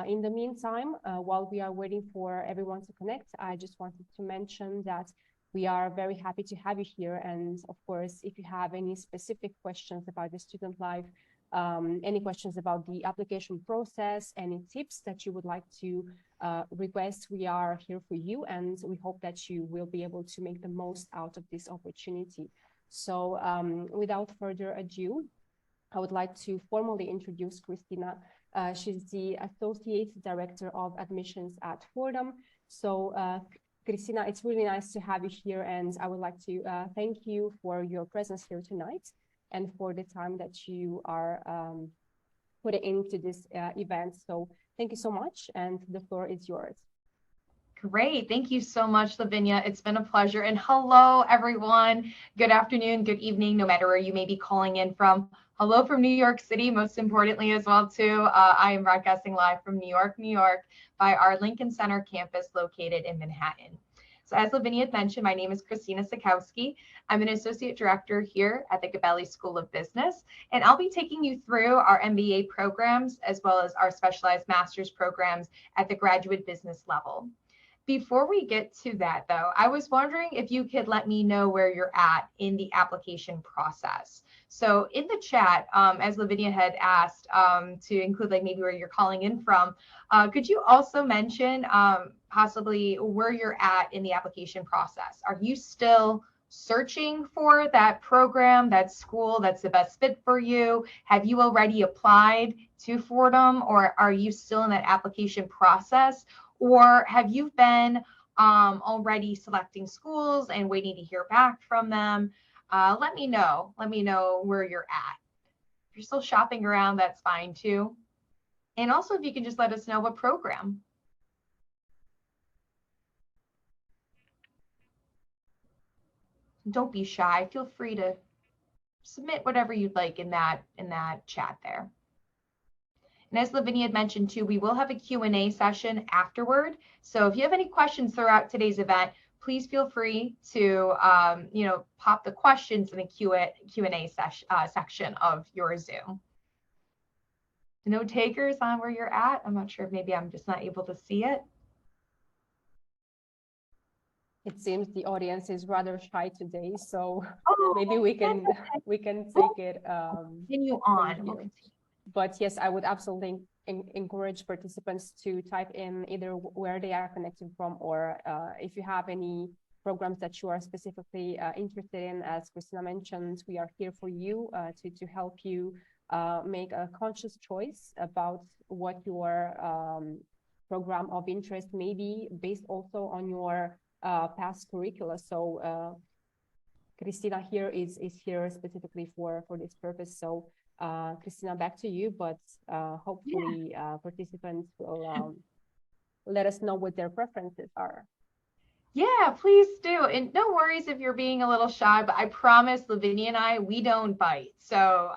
In the meantime, while we are waiting for everyone to connect, I just wanted to mention that we are very happy to have you here. And of course, if you have any specific questions about the student life, any questions about the application process, any tips that you would like to request, we are here for you. And we hope that you will be able to make the most out of this opportunity. So without further ado, I would like to formally introduce Christina. She's the Associate Director of Admissions at Fordham. So Christina, it's really nice to have you here, and I would like to thank you for your presence here tonight and for the time that you are putting into this event. So thank you so much, and the floor is yours. Great. Thank you so much, Lavinia. It's been a pleasure. And hello, everyone. Good afternoon, good evening, no matter where you may be calling in from. Hello from New York City, most importantly as well, too. I am broadcasting live from New York, by our Lincoln Center campus located in Manhattan. So as Lavinia had mentioned, my name is Christina Sikowski. I'm an associate director here at the Gabelli School of Business, and I'll be taking you through our MBA programs as well as our specialized master's programs at the graduate business level. Before we get to that, though, I was wondering if you could let me know where you're at in the application process. So in the chat, as Lavinia had asked to include like maybe where you're calling in from, could you also mention possibly where you're at in the application process? Are you still searching for that program, that school that's the best fit for you? Have you already applied to Fordham, or are you still in that application process? Or have you been already selecting schools and waiting to hear back from them? Let me know where you're at. If you're still shopping around, that's fine too. And also if you can just let us know what program. Don't be shy. Feel free to submit whatever you'd like in that chat there. And as Lavinia had mentioned too, we will have a Q&A session afterward. So if you have any questions throughout today's event, please feel free to pop the questions in the Q&A section of your Zoom. No takers on where you're at? I'm not sure if maybe I'm just not able to see it. It seems the audience is rather shy today, so maybe we can take it. Continue on. But yes, I would absolutely encourage participants to type in either where they are connecting from, or if you have any programs that you are specifically interested in. As Christina mentioned, we are here for you to help you make a conscious choice about what your program of interest may be, based also on your past curricula. So Christina here is here specifically for this purpose. So Christina, back to you, but hopefully participants will let us know what their preferences are. Yeah, please do. And no worries if you're being a little shy, but I promise Lavinia and I, we don't bite. So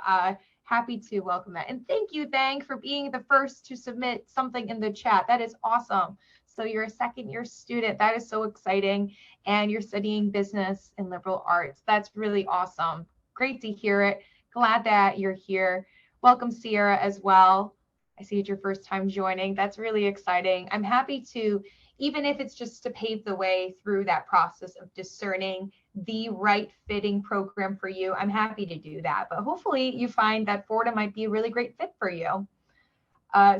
happy to welcome that. And thank you, Thang, for being the first to submit something in the chat. That is awesome. So you're a second-year student. That is so exciting. And you're studying business and liberal arts. That's really awesome. Great to hear it. Glad that you're here. Welcome, Sierra, as well. I see it's your first time joining. That's really exciting. I'm happy to, even if it's just to pave the way through that process of discerning the right fitting program for you, I'm happy to do that. But hopefully you find that Fordham might be a really great fit for you.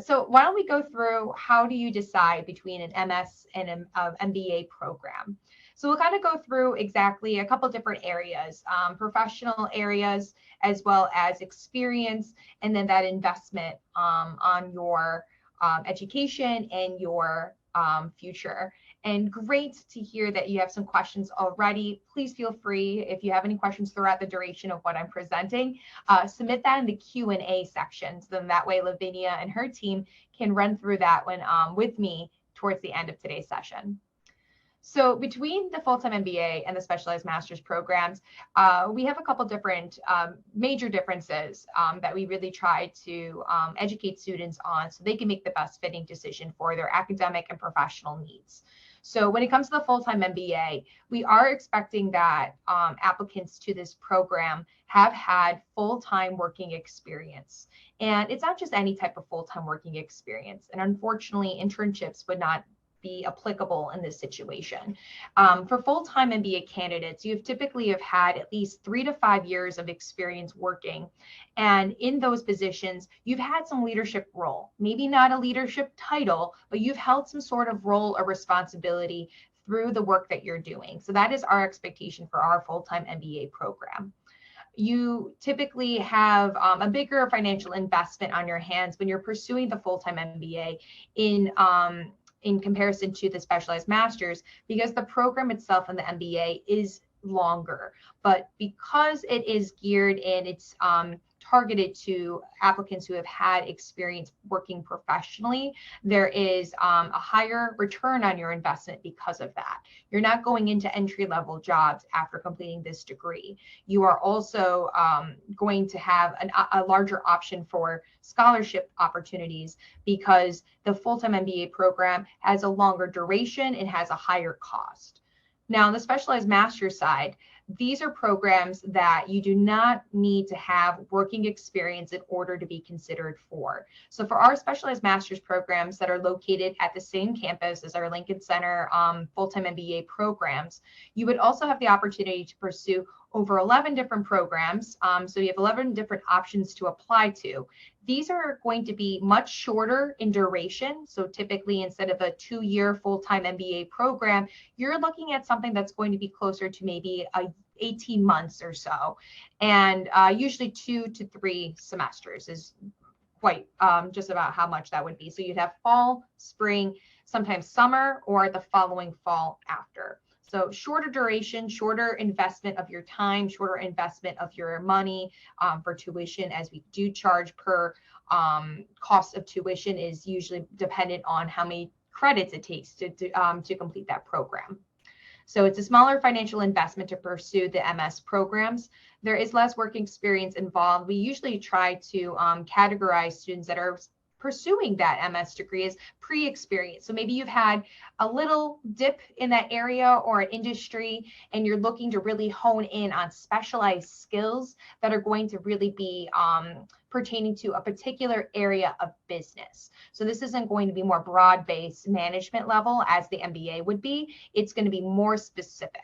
So why don't we go through how do you decide between an MS and an MBA program? So we'll kind of go through exactly a couple different areas, professional areas, as well as experience, and then that investment on your education and your future. And great to hear that you have some questions already. Please feel free, if you have any questions throughout the duration of what I'm presenting, submit that in the Q&A section. So then that way Lavinia and her team can run through that when with me towards the end of today's session. So between the full-time MBA and the specialized master's programs, we have a couple different major differences that we really try to educate students on so they can make the best fitting decision for their academic and professional needs. So when it comes to the full-time MBA, we are expecting that applicants to this program have had full-time working experience. And it's not just any type of full-time working experience. And unfortunately, internships would not be applicable in this situation. For full-time MBA candidates, you typically have had at least 3 to 5 years of experience working. And in those positions, you've had some leadership role, maybe not a leadership title, but you've held some sort of role or responsibility through the work that you're doing. So that is our expectation for our full-time MBA program. You typically have a bigger financial investment on your hands when you're pursuing the full-time MBA in comparison to the specialized master's, because the program itself in the MBA is longer. But because it is geared and it's targeted to applicants who have had experience working professionally, there is a higher return on your investment because of that. You're not going into entry-level jobs after completing this degree. You are also going to have a larger option for scholarship opportunities because the full-time MBA program has a longer duration and has a higher cost. Now, on the specialized master's side, these are programs that you do not need to have working experience in order to be considered for. So for our specialized master's programs that are located at the same campus as our Lincoln Center full-time MBA programs, you would also have the opportunity to pursue over 11 different programs. So you have 11 different options to apply to. These are going to be much shorter in duration. So typically, instead of a 2-year full-time MBA program, you're looking at something that's going to be closer to maybe 18 months or so. And usually 2 to 3 semesters is quite just about how much that would be. So you'd have fall, spring, sometimes summer, or the following fall after. So shorter duration, shorter investment of your time, shorter investment of your money for tuition, as we do charge per cost of tuition is usually dependent on how many credits it takes to complete that program. So it's a smaller financial investment to pursue the MS programs. There is less work experience involved. We usually try to categorize students that are pursuing that MS degree as pre-experience. So maybe you've had a little dip in that area or an industry, and you're looking to really hone in on specialized skills that are going to really be pertaining to a particular area of business. So this isn't going to be more broad-based management level as the MBA would be. It's going to be more specific.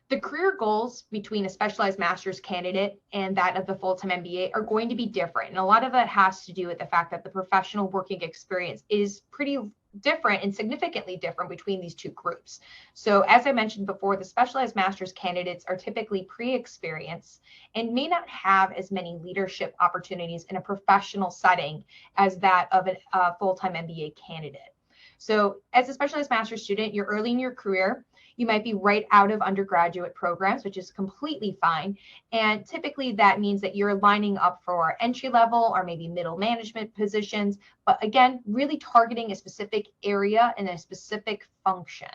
The career goals between a specialized master's candidate and that of the full-time MBA are going to be different. And a lot of that has to do with the fact that the professional working experience is pretty different and significantly different between these two groups. So as I mentioned before, the specialized master's candidates are typically pre-experienced and may not have as many leadership opportunities in a professional setting as that of a full-time MBA candidate. So as a specialized master's student, you're early in your career. You might be right out of undergraduate programs, which is completely fine. And typically that means that you're lining up for entry level or maybe middle management positions. But again, really targeting a specific area and a specific function.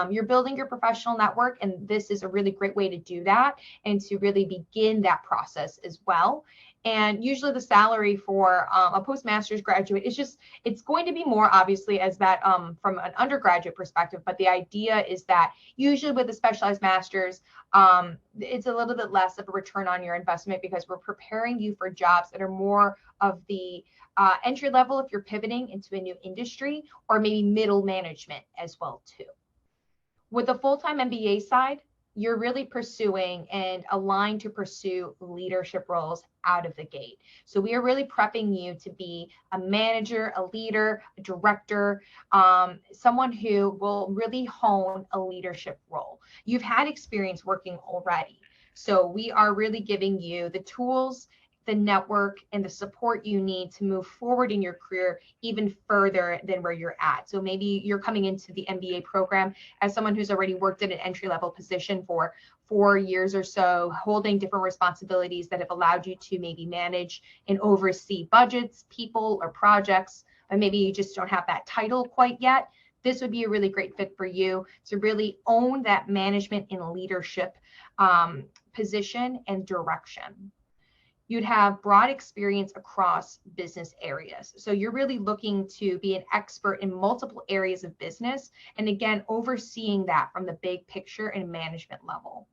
You're building your professional network, and this is a really great way to do that and to really begin that process as well. And usually the salary for a postmaster's graduate is it's going to be more obviously as that from an undergraduate perspective, but the idea is that usually with the specialized master's, it's a little bit less of a return on your investment because we're preparing you for jobs that are more of the entry level if you're pivoting into a new industry, or maybe middle management as well too. With the full-time MBA side, you're really pursuing and aligned to pursue leadership roles out of the gate. So we are really prepping you to be a manager, a leader, a director, someone who will really hone a leadership role. You've had experience working already. So we are really giving you the tools, the network, and the support you need to move forward in your career even further than where you're at. So maybe you're coming into the MBA program as someone who's already worked in an entry-level position for 4 years or so, holding different responsibilities that have allowed you to maybe manage and oversee budgets, people, or projects, but maybe you just don't have that title quite yet. This would be a really great fit for you to really own that management and leadership position and direction. You'd have broad experience across business areas. So you're really looking to be an expert in multiple areas of business. And again, overseeing that from the big picture and management level.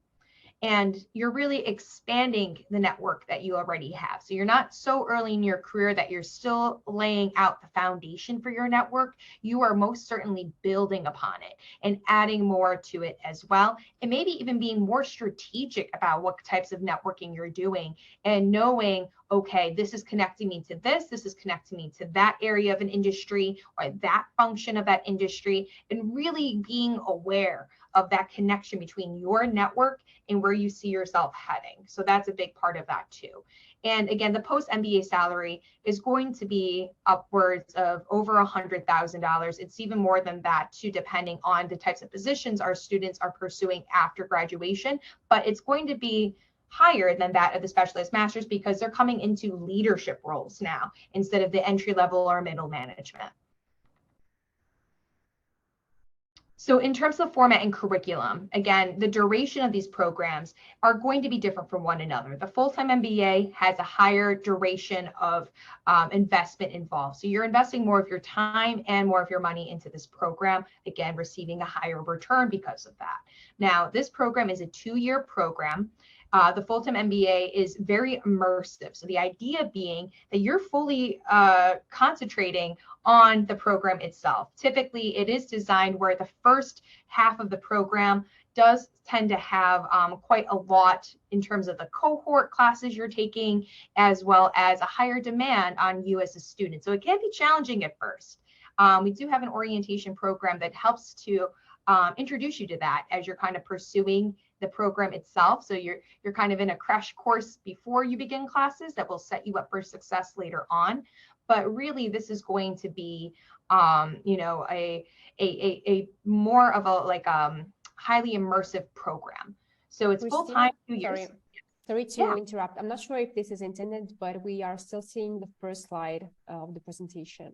and you're really expanding the network that you already have. So you're not so early in your career that you're still laying out the foundation for your network. You are most certainly building upon it and adding more to it as well. And maybe even being more strategic about what types of networking you're doing and knowing, okay, this is connecting me to this is connecting me to that area of an industry or that function of that industry, and really being aware of that connection between your network and where you see yourself heading. So that's a big part of that too. And again, the post MBA salary is going to be upwards of over $100,000. It's even more than that too, depending on the types of positions our students are pursuing after graduation. But it's going to be higher than that of the specialized masters because they're coming into leadership roles now instead of the entry level or middle management. So in terms of format and curriculum, again, the duration of these programs are going to be different from one another. The full-time MBA has a higher duration of investment involved. So you're investing more of your time and more of your money into this program, again, receiving a higher return because of that. Now, this program is a 2-year program. The full-time MBA is very immersive. So the idea being that you're fully concentrating on the program itself. Typically, it is designed where the first half of the program does tend to have quite a lot in terms of the cohort classes you're taking, as well as a higher demand on you as a student. So it can be challenging at first. We do have an orientation program that helps to introduce you to that as you're kind of pursuing the program itself. So you're kind of in a crash course before you begin classes that will set you up for success later on. But really, this is going to be, you know, a more of a highly immersive program. So it's full time, 2 years. Sorry to interrupt. I'm not sure if this is intended, but we are still seeing the first slide of the presentation.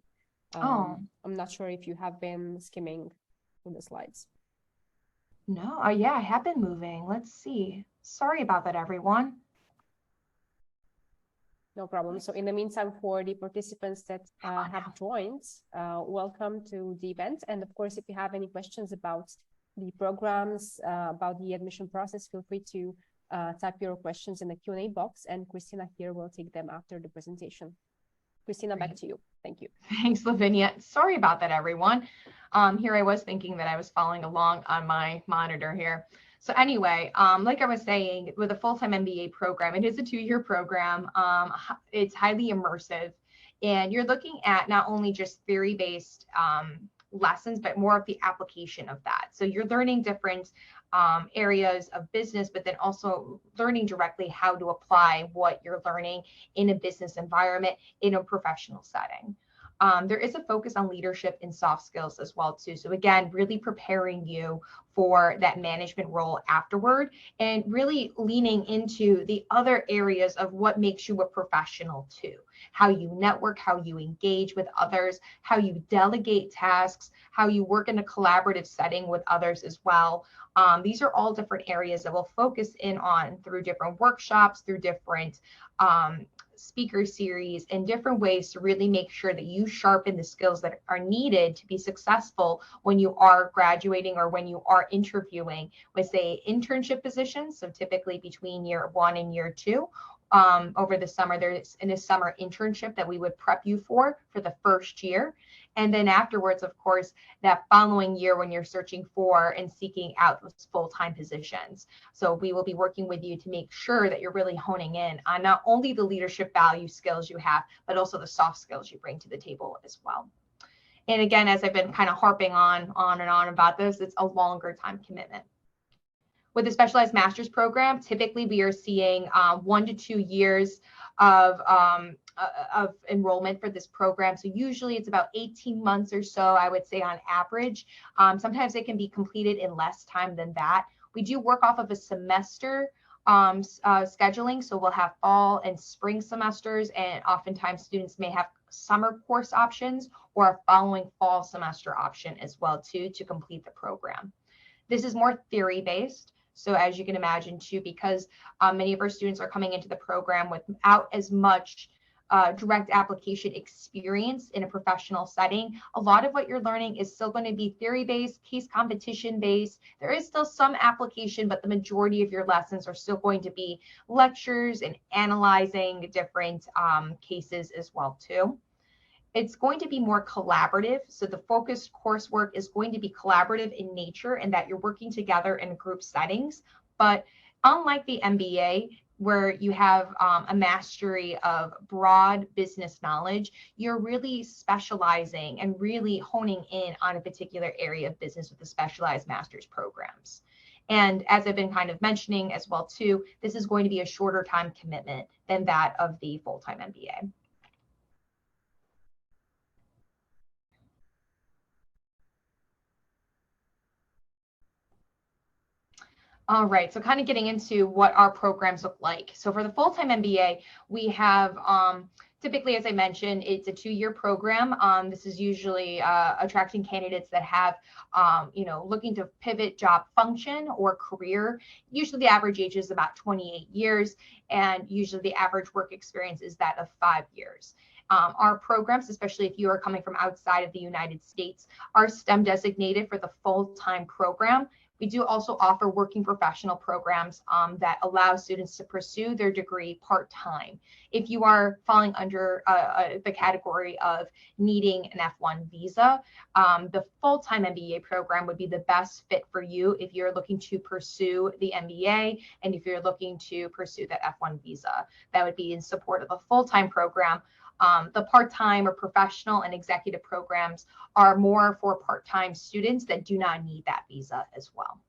I'm not sure if you have been skimming through the slides. No, yeah, I have been moving. Let's see. Sorry about that, everyone. No problem. So in the meantime, for the participants that have joined, welcome to the event. And of course, if you have any questions about the programs, about the admission process, feel free to type your questions in the Q&A box, and Christina here will take them after the presentation. Christina, back to you. Thank you. Thanks, Lavinia. Sorry about that, everyone. Here I was thinking that I was following along on my monitor here. So anyway, like I was saying, with a full-time MBA program, it is a 2-year program. It's highly immersive, and you're looking at not only just theory-based lessons, but more of the application of that. So you're learning different areas of business, but then also learning directly how to apply what you're learning in a business environment in a professional setting. There is a focus on leadership and soft skills as well too. So again, really preparing you for that management role afterward, and really leaning into the other areas of what makes you a professional too. How you network, how you engage with others, how you delegate tasks, how you work in a collaborative setting with others as well. These are all different areas that we'll focus in on through different workshops, through different speaker series, and different ways to really make sure that you sharpen the skills that are needed to be successful when you are graduating or when you are interviewing with, say, internship positions. So typically between year 1 and year 2, over the summer, there's a summer internship that we would prep you for the first year. And then afterwards, of course, that following year when you're searching for and seeking out those full-time positions. So we will be working with you to make sure that you're really honing in on not only the leadership value skills you have, but also the soft skills you bring to the table as well. And again, as I've been kind of harping on and on about this, it's a longer time commitment. With the specialized master's program, typically we are seeing 1 to 2 years of enrollment for this program. So usually it's about 18 months or so, I would say, on average. Sometimes it can be completed in less time than that. We do work off of a semester scheduling. So we'll have fall and spring semesters, and oftentimes students may have summer course options or a following fall semester option as well too, to complete the program. This is more theory-based. So as you can imagine too, because many of our students are coming into the program without as much direct application experience in a professional setting. A lot of what you're learning is still going to be theory-based, case competition-based. There is still some application, but the majority of your lessons are still going to be lectures and analyzing different cases as well too. It's going to be more collaborative. So the focused coursework is going to be collaborative in nature and that you're working together in group settings. But unlike the MBA, where you have a mastery of broad business knowledge, you're really specializing and really honing in on a particular area of business with the specialized master's programs. And as I've been kind of mentioning as well too, this is going to be a shorter time commitment than that of the full-time MBA. All right, so kind of getting into what our programs look like. So for the full-time MBA, we have typically, as I mentioned, it's a 2-year program. This is usually attracting candidates that have, looking to pivot job function or career. Usually the average age is about 28 years, and usually the average work experience is that of 5 years. Our programs, especially if you are coming from outside of the United States, are STEM designated for the full-time program. We do also offer working professional programs that allow students to pursue their degree part-time. If you are falling under the category of needing an F1 visa, the full-time MBA program would be the best fit for you if you're looking to pursue the MBA and if you're looking to pursue that F1 visa. That would be in support of the full-time program. The part-time or professional and executive programs are more for part-time students that do not need that visa as well.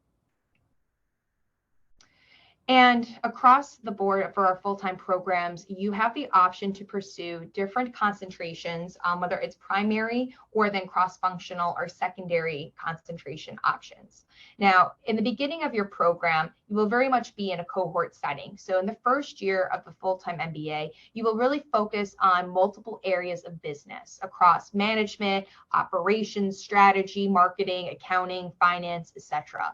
And across the board for our full-time programs, you have the option to pursue different concentrations, whether it's primary or then cross-functional or secondary concentration options. Now, in the beginning of your program, you will very much be in a cohort setting. So in the first year of the full-time MBA, you will really focus on multiple areas of business across management, operations, strategy, marketing, accounting, finance, etc.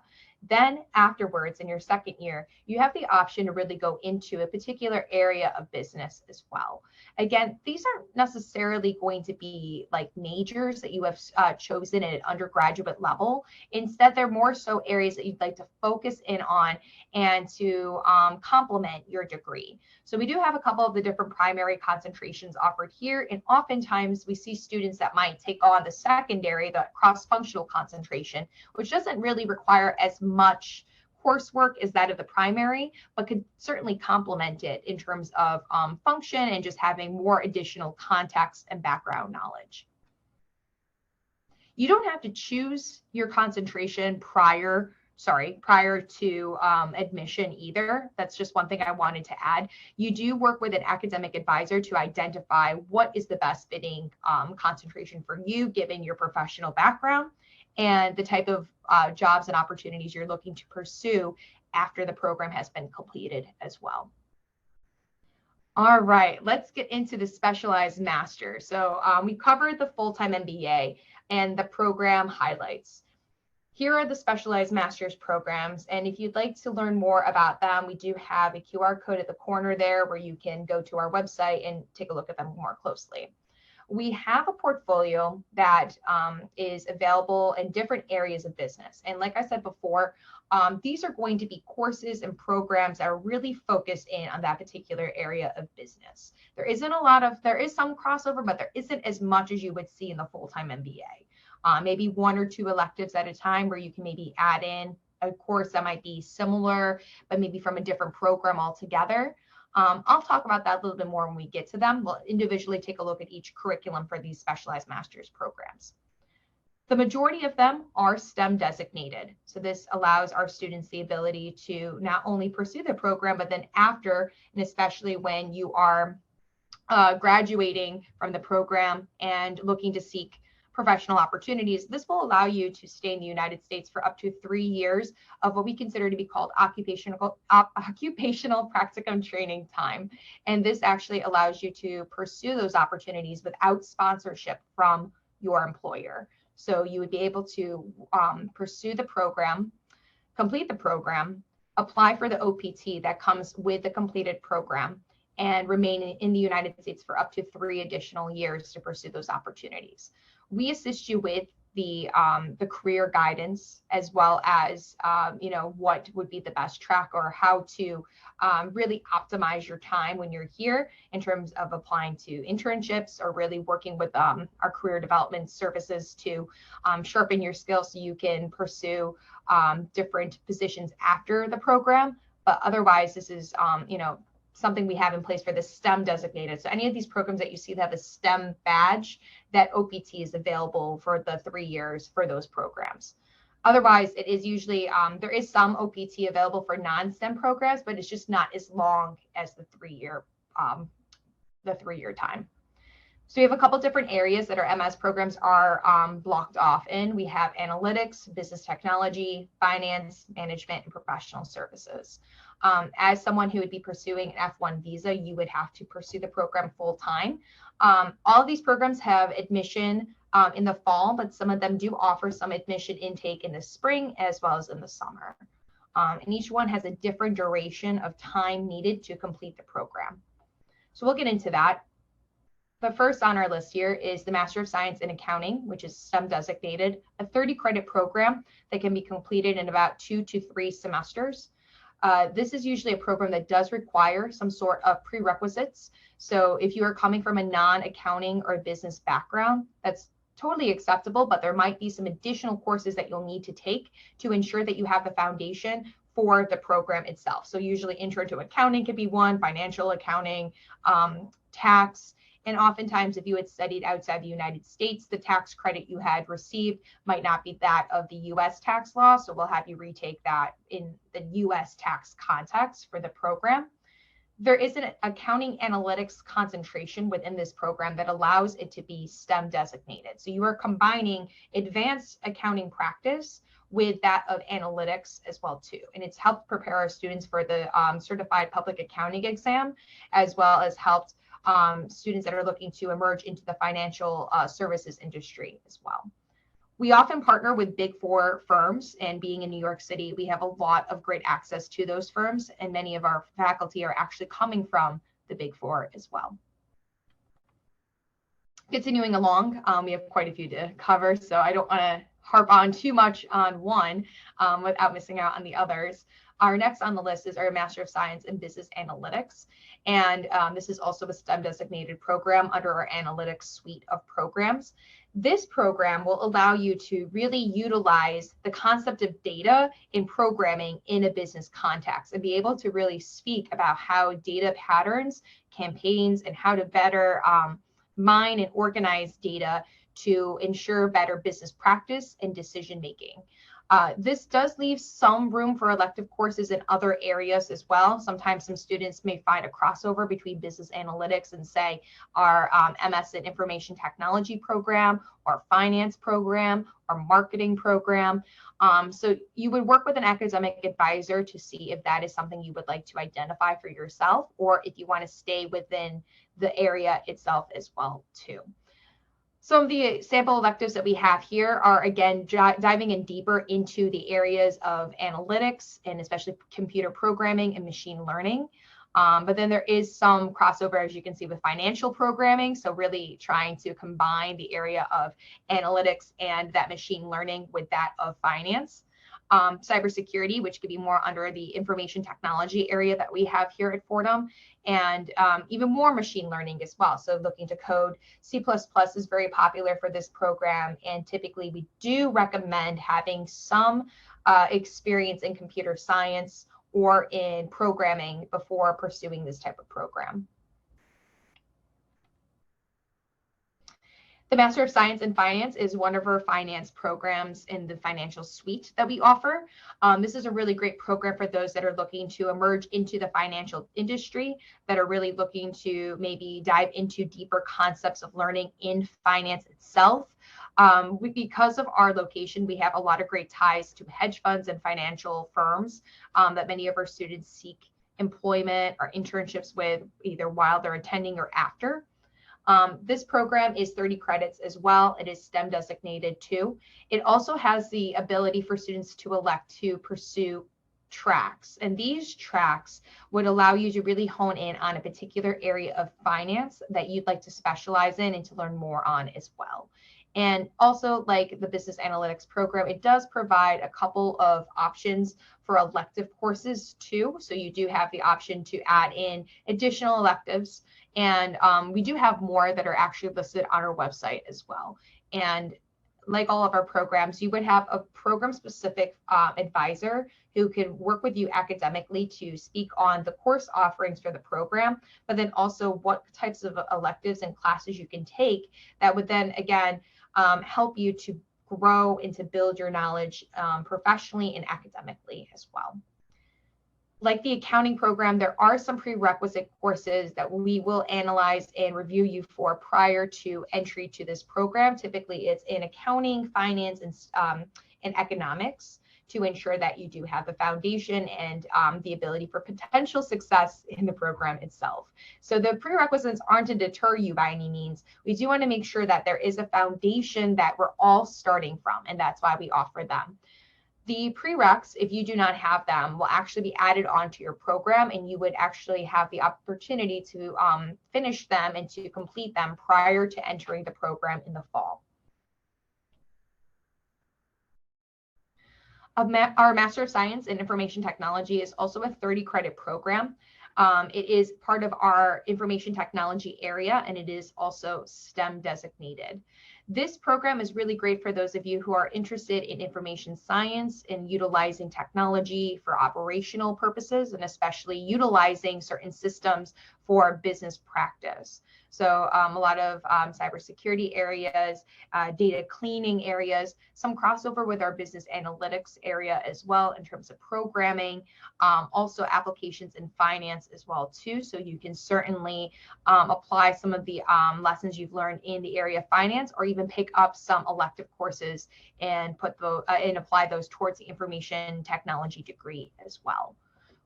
Then afterwards, in your second year, you have the option to really go into a particular area of business as well. Again, these aren't necessarily going to be like majors that you have chosen at an undergraduate level. Instead, they're more so areas that you'd like to focus in on and to complement your degree. So we do have a couple of the different primary concentrations offered here. And oftentimes we see students that might take on the secondary, the cross-functional concentration, which doesn't really require as much coursework as that of the primary, but could certainly complement it in terms of function and just having more additional context and background knowledge. You don't have to choose your concentration prior to admission either. That's just one thing I wanted to add. You do work with an academic advisor to identify what is the best fitting concentration for you, given your professional background and the type of jobs and opportunities you're looking to pursue after the program has been completed as well. All right, let's get into the specialized master. So we covered the full-time MBA and the program highlights. Here are the specialized master's programs, and if you'd like to learn more about them, we do have a QR code at the corner there where you can go to our website and take a look at them more closely. We have a portfolio that is available in different areas of business. And like I said before, these are going to be courses and programs that are really focused in on that particular area of business. There is some crossover, but there isn't as much as you would see in the full-time MBA. Maybe 1 or 2 electives at a time where you can maybe add in a course that might be similar, but maybe from a different program altogether. I'll talk about that a little bit more when we get to them. We'll individually take a look at each curriculum for these specialized master's programs. The majority of them are STEM designated. So this allows our students the ability to not only pursue the program, but then after, and especially when you are graduating from the program and looking to seek professional opportunities, this will allow you to stay in the United States for up to 3 years of what we consider to be called occupational practicum training time. And this actually allows you to pursue those opportunities without sponsorship from your employer. So you would be able to pursue the program, complete the program, apply for the OPT that comes with the completed program, and remain in the United States for up to 3 additional years to pursue those opportunities. We assist you with the career guidance, as well as what would be the best track, or how to really optimize your time when you're here in terms of applying to internships, or really working with our career development services to sharpen your skills so you can pursue different positions after the program. But otherwise, this is something we have in place for the STEM designated. So any of these programs that you see that have a STEM badge, that OPT is available for the 3 years for those programs. Otherwise, it is usually, there is some OPT available for non-STEM programs, but it's just not as long as the 3-year time. So we have a couple different areas that our MS programs are blocked off in. We have analytics, business technology, finance, management, and professional services. As someone who would be pursuing an F1 visa, you would have to pursue the program full time. All of these programs have admission in the fall, but some of them do offer some admission intake in the spring as well as in the summer. And each one has a different duration of time needed to complete the program. So we'll get into that. But first on our list here is the Master of Science in Accounting, which is STEM designated, a 30-credit program that can be completed in about 2 to 3 semesters. This is usually a program that does require some sort of prerequisites. So if you are coming from a non-accounting or business background, that's totally acceptable, but there might be some additional courses that you'll need to take to ensure that you have the foundation for the program itself. So usually intro to accounting could be one, financial accounting, tax. And oftentimes, if you had studied outside the United States, the tax credit you had received might not be that of the US tax law. So we'll have you retake that in the US tax context for the program. There is an accounting analytics concentration within this program that allows it to be STEM designated. So you are combining advanced accounting practice with that of analytics as well too. And it's helped prepare our students for the certified public accounting exam, as well as helped students that are looking to emerge into the financial services industry as well. We often partner with Big Four firms, and being in New York City, we have a lot of great access to those firms, and many of our faculty are actually coming from the Big Four as well. Continuing along, we have quite a few to cover, so I don't want to harp on too much on one without missing out on the others. Our next on the list is our Master of Science in Business Analytics. And this is also a STEM designated program under our analytics suite of programs. This program will allow you to really utilize the concept of data in programming in a business context, and be able to really speak about how data patterns, campaigns, and how to better mine and organize data to ensure better business practice and decision making. This does leave some room for elective courses in other areas as well. Sometimes some students may find a crossover between business analytics and, say, our MS in Information Technology program, or finance program, or marketing program. So you would work with an academic advisor to see if that is something you would like to identify for yourself, or if you want to stay within the area itself as well too. Some of the sample electives that we have here are, again, diving in deeper into the areas of analytics, and especially computer programming and machine learning. But then there is some crossover, as you can see, with financial programming. So really trying to combine the area of analytics and that machine learning with that of finance. Cybersecurity, which could be more under the information technology area that we have here at Fordham, and even more machine learning as well. So looking to code. C++ is very popular for this program, and typically we do recommend having some experience in computer science or in programming before pursuing this type of program. The Master of Science in Finance is one of our finance programs in the financial suite that we offer. This is a really great program for those that are looking to emerge into the financial industry, that are really looking to maybe dive into deeper concepts of learning in finance itself. Because of our location, we have a lot of great ties to hedge funds and financial firms that many of our students seek employment or internships with, either while they're attending or after. This program is 30 credits as well. It is STEM designated too. It also has the ability for students to elect to pursue tracks, and these tracks would allow you to really hone in on a particular area of finance that you'd like to specialize in and to learn more on as well. And also, like the business analytics program, it does provide a couple of options for elective courses too. So you do have the option to add in additional electives. And we do have more that are actually listed on our website as well. And like all of our programs, you would have a program-specific advisor who can work with you academically to speak on the course offerings for the program, but then also what types of electives and classes you can take that would then, again, help you to grow and to build your knowledge professionally and academically as well. Like the accounting program, there are some prerequisite courses that we will analyze and review you for prior to entry to this program. Typically, it's in accounting, finance, and economics to ensure that you do have the foundation and the ability for potential success in the program itself. So the prerequisites aren't to deter you by any means. We do want to make sure that there is a foundation that we're all starting from, and that's why we offer them. The prereqs, if you do not have them, will actually be added onto your program, and you would actually have the opportunity to finish them and to complete them prior to entering the program in the fall. Our Master of Science in Information Technology is also a 30-credit program. It is part of our information technology area, and it is also STEM designated. This program is really great for those of you who are interested in information science and utilizing technology for operational purposes, and especially utilizing certain systems for business practice. So a lot of cybersecurity areas, data cleaning areas, some crossover with our business analytics area as well in terms of programming, also applications in finance as well too. So you can certainly apply some of the lessons you've learned in the area of finance, or even pick up some elective courses and put and apply those towards the information technology degree as well.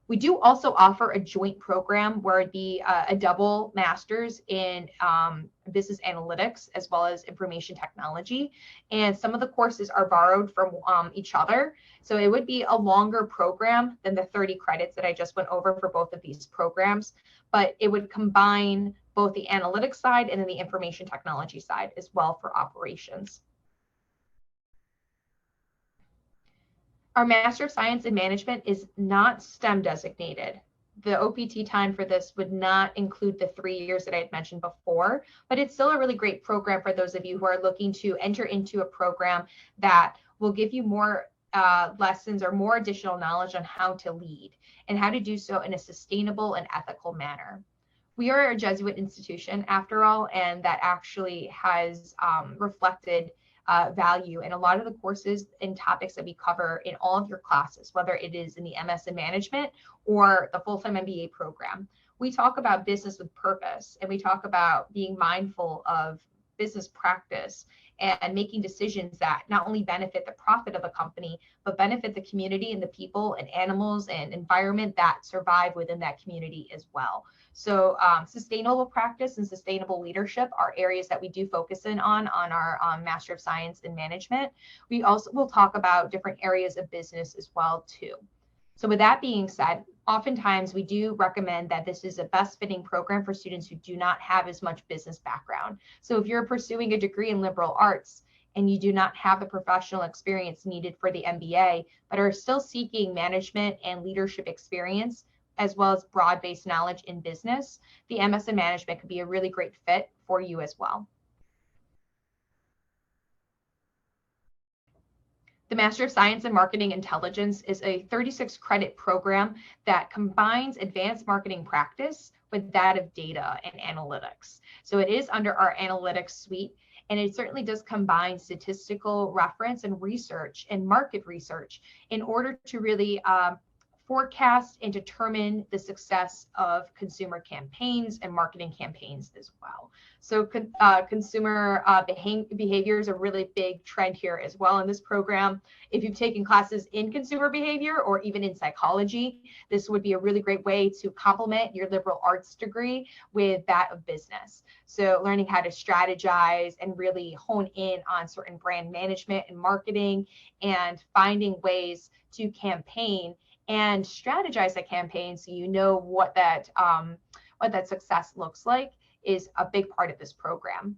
We do also offer a joint program where it'd be a double master's in business analytics as well as information technology. And some of the courses are borrowed from each other. So it would be a longer program than the 30 credits that I just went over for both of these programs, but it would combine both the analytics side and then the information technology side as well for operations. Our Master of Science in Management is not STEM designated. The OPT time for this would not include the 3 years that I had mentioned before, but it's still a really great program for those of you who are looking to enter into a program that will give you more lessons or more additional knowledge on how to lead and how to do so in a sustainable and ethical manner. We are a Jesuit institution after all, and that actually has reflected value in a lot of the courses and topics that we cover in all of your classes, whether it is in the MS in Management or the full-time MBA program. We talk about business with purpose, and we talk about being mindful of business practice and making decisions that not only benefit the profit of a company, but benefit the community and the people and animals and environment that survive within that community as well. So sustainable practice and sustainable leadership are areas that we do focus in on our Master of Science in Management. We also will talk about different areas of business as well too. So with that being said, oftentimes we do recommend that this is a best fitting program for students who do not have as much business background. So if you're pursuing a degree in liberal arts and you do not have the professional experience needed for the MBA, but are still seeking management and leadership experience, as well as broad-based knowledge in business, the MS in Management could be a really great fit for you as well. The Master of Science in Marketing Intelligence is a 36-credit program that combines advanced marketing practice with that of data and analytics. So it is under our analytics suite, and it certainly does combine statistical reference and research and market research in order to really forecast and determine the success of consumer campaigns and marketing campaigns as well. So consumer behavior is a really big trend here as well in this program. If you've taken classes in consumer behavior or even in psychology, this would be a really great way to complement your liberal arts degree with that of business. So learning how to strategize and really hone in on certain brand management and marketing, and finding ways to campaign and strategize a campaign so you know what that success looks like is a big part of this program.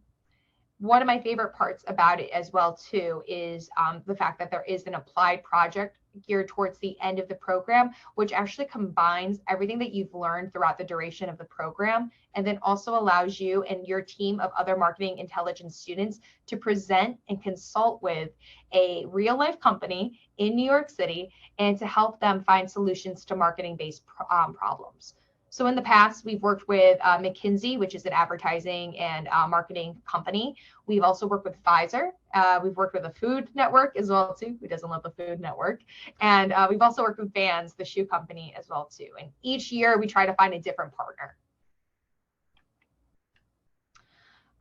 One of my favorite parts about it as well too is the fact that there is an applied project geared towards the end of the program, which actually combines everything that you've learned throughout the duration of the program, and then also allows you and your team of other marketing intelligence students to present and consult with a real life company in New York City and to help them find solutions to marketing-based problems. So in the past, we've worked with McKinsey, which is an advertising and marketing company. We've also worked with Pfizer. We've worked with a food network as well too. Who doesn't love the food network? And we've also worked with Vans, the shoe company, as well too. And each year we try to find a different partner.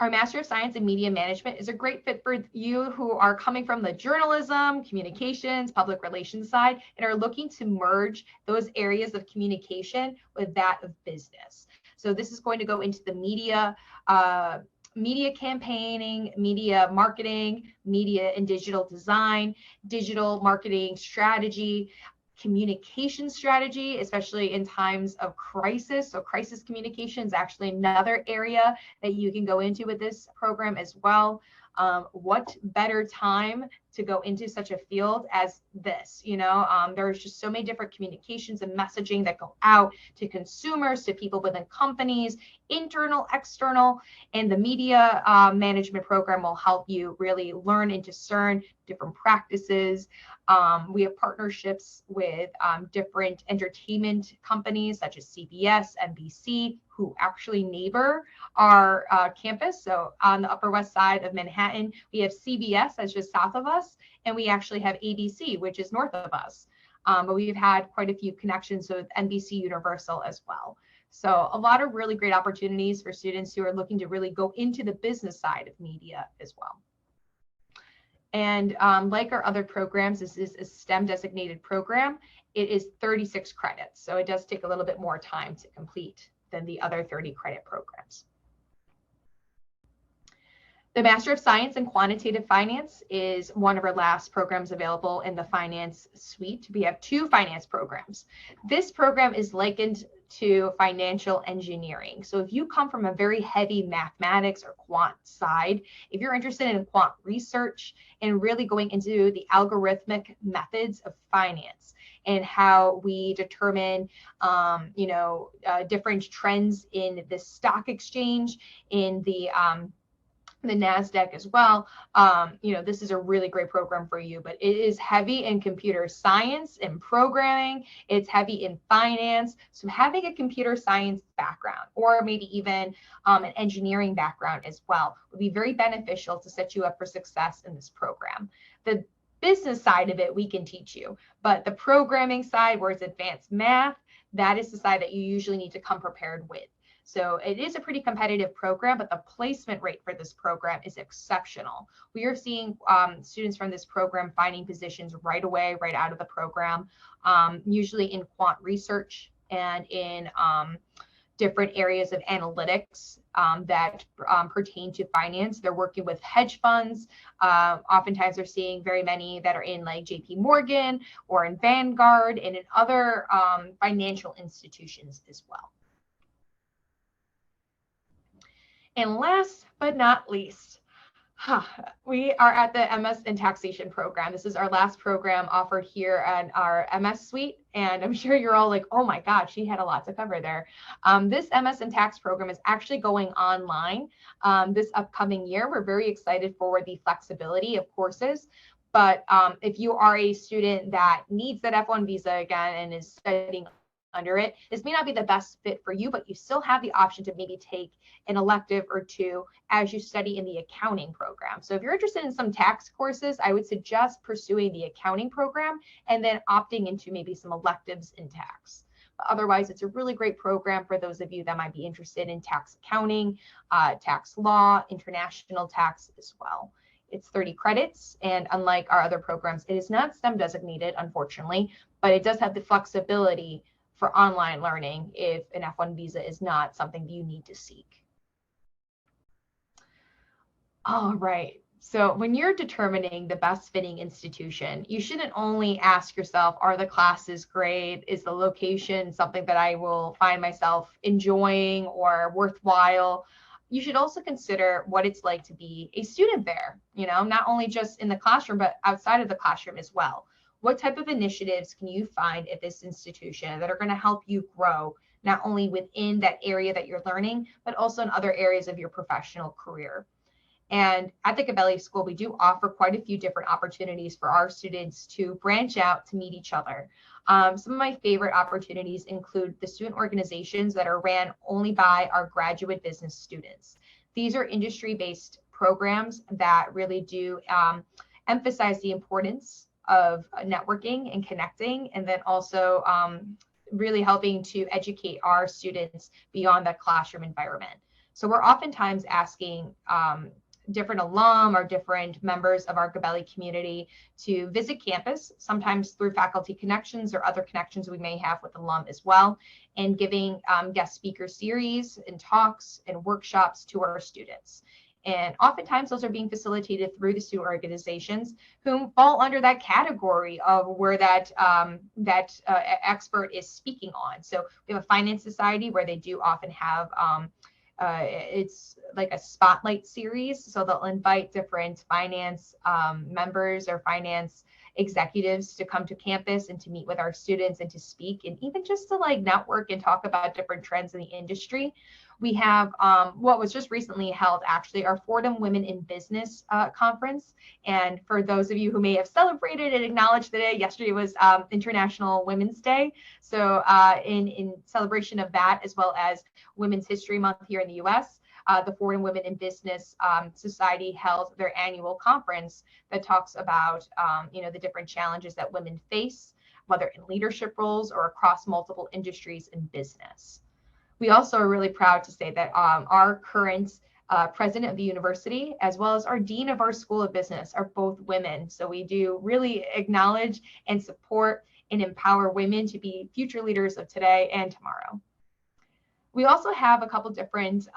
Our Master of Science in Media Management is a great fit for you who are coming from the journalism, communications, public relations side, and are looking to merge those areas of communication with that of business. So this is going to go into the media campaigning, media marketing, media and digital design, digital marketing strategy, communication strategy, especially in times of crisis. So crisis communication is actually another area that you can go into with this program as well. What better time to go into such a field as this? There's just so many different communications and messaging that go out to consumers, to people within companies, internal, external, and the media management program will help you really learn and discern different practices. We have partnerships with different entertainment companies such as CBS, NBC, who actually neighbor our campus. So on the Upper West Side of Manhattan, we have CBS that's just south of us, and we actually have ABC, which is north of us. But we've had quite a few connections with NBC Universal as well. So a lot of really great opportunities for students who are looking to really go into the business side of media as well. And like our other programs, this is a STEM designated program. It is 36 credits. So it does take a little bit more time to complete than the other 30 credit programs. The Master of Science in Quantitative Finance is one of our last programs available in the finance suite. We have 2 finance programs. This program is likened to financial engineering. So if you come from a very heavy mathematics or quant side, if you're interested in quant research and really going into the algorithmic methods of finance and how we determine, different trends in the stock exchange, in the NASDAQ as well, this is a really great program for you, but it is heavy in computer science and programming. It's heavy in finance. So having a computer science background or maybe even an engineering background as well would be very beneficial to set you up for success in this program. The business side of it, we can teach you, but the programming side where it's advanced math, that is the side that you usually need to come prepared with. So it is a pretty competitive program, but the placement rate for this program is exceptional. We are seeing students from this program finding positions right away, right out of the program, usually in quant research and in different areas of analytics that pertain to finance. They're working with hedge funds. Oftentimes they're seeing very many that are in like JP Morgan or in Vanguard and in other financial institutions as well. And last but not least, we are at the MS in Taxation program. This is our last program offered here at our MS suite. And I'm sure you're all like, oh my God, she had a lot to cover there. This MS in Tax program is actually going online this upcoming year. We're very excited for the flexibility of courses. But if you are a student that needs that F1 visa again and is studying under it, this may not be the best fit for you, but you still have the option to maybe take an elective or 2 as you study in the accounting program. So if you're interested in some tax courses, I would suggest pursuing the accounting program and then opting into maybe some electives in tax. But otherwise, it's a really great program for those of you that might be interested in tax accounting, tax law, international tax as well. It's 30 credits, and unlike our other programs, it is not STEM designated, unfortunately, but it does have the flexibility for online learning if an F1 visa is not something you need to seek. All right, So when you're determining the best fitting institution, you shouldn't only ask yourself, are the classes great? Is the location something that I will find myself enjoying or worthwhile? You should also consider what it's like to be a student there, not only just in the classroom, but outside of the classroom as well. What type of initiatives can you find at this institution that are going to help you grow, not only within that area that you're learning, but also in other areas of your professional career? And at the Gabelli School, we do offer quite a few different opportunities for our students to branch out to meet each other. Some of my favorite opportunities include the student organizations that are ran only by our graduate business students. These are industry-based programs that really do emphasize the importance of networking and connecting, and then also really helping to educate our students beyond the classroom environment. So we're oftentimes asking different alum or different members of our Gabelli community to visit campus, sometimes through faculty connections or other connections we may have with alum as well, and giving guest speaker series and talks and workshops to our students. And oftentimes those are being facilitated through the student organizations whom fall under that category of where that expert is speaking on. So we have a finance society where they do often have it's like a spotlight series. So they'll invite different finance members or finance executives to come to campus and to meet with our students and to speak, and even just to like network and talk about different trends in the industry. We have what was just recently held, actually, our Fordham Women in Business conference. And for those of you who may have celebrated and acknowledged the day, yesterday was International Women's Day. So in celebration of that, as well as Women's History Month here in the US, the Fordham Women in Business Society held their annual conference that talks about the different challenges that women face, whether in leadership roles or across multiple industries in business. We also are really proud to say that our current president of the university, as well as our dean of our School of Business, are both women. So we do really acknowledge and support and empower women to be future leaders of today and tomorrow. We also have a couple different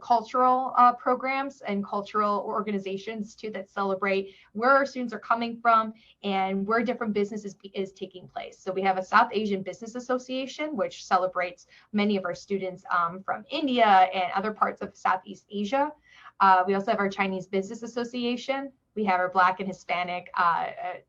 cultural programs and cultural organizations too that celebrate where our students are coming from and where different businesses is taking place. So we have a South Asian Business Association, which celebrates many of our students from India and other parts of Southeast Asia. We also have our Chinese Business Association. We have our Black and Hispanic